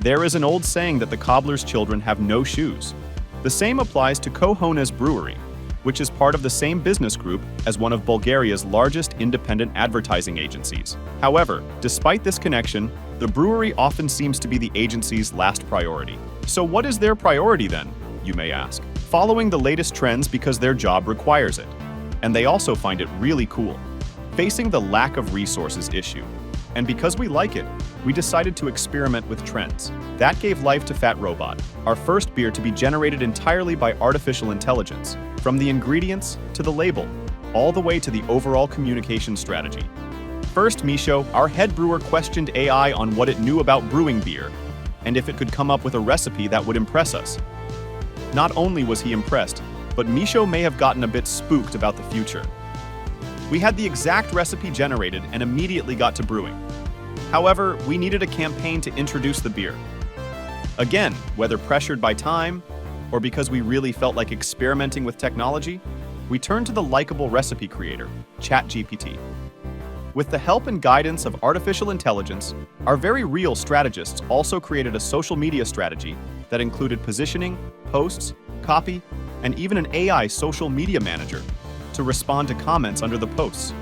There is an old saying that the cobbler's children have no shoes. The same applies to Cohones Brewery, which is part of the same business group as one of Bulgaria's largest independent advertising agencies. However, despite this connection, the brewery often seems to be the agency's last priority. So what is their priority then, you may ask? Following the latest trends because their job requires it. And they also find it really cool. Facing the lack of resources issue. And because we like it, we decided to experiment with trends. That gave life to Fat Robot, our first beer to be generated entirely by artificial intelligence, from the ingredients to the label, all the way to the overall communication strategy. First, Misho, our head brewer, questioned AI on what it knew about brewing beer, and if it could come up with a recipe that would impress us. Not only was he impressed, but Misho may have gotten a bit spooked about the future. We had the exact recipe generated and immediately got to brewing. However, we needed a campaign to introduce the beer. Again, whether pressured by time or because we really felt like experimenting with technology, we turned to the likable recipe creator, ChatGPT. With the help and guidance of artificial intelligence, our very real strategists also created a social media strategy that included positioning, posts, copy, and even an AI social media manager to respond to comments under the posts.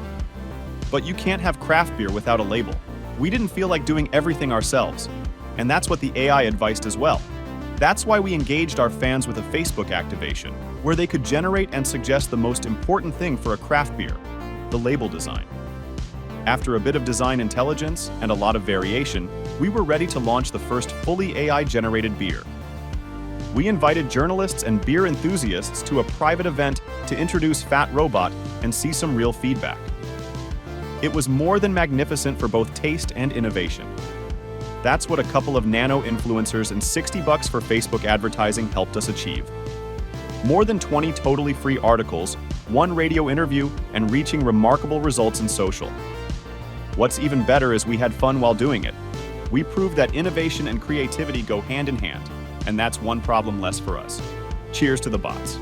But you can't have craft beer without a label. We didn't feel like doing everything ourselves, and that's what the AI advised as well. That's why we engaged our fans with a Facebook activation, where they could generate and suggest the most important thing for a craft beer, the label design. After a bit of design intelligence and a lot of variation, we were ready to launch the first fully AI-generated beer. We invited journalists and beer enthusiasts to a private event to introduce Fat Robot and see some real feedback. It was more than magnificent for both taste and innovation. That's what a couple of nano influencers and $60 for Facebook advertising helped us achieve. More than 20 totally free articles, one radio interview, and reaching remarkable results in social. What's even better is we had fun while doing it. We proved that innovation and creativity go hand in hand, and that's one problem less for us. Cheers to the bots.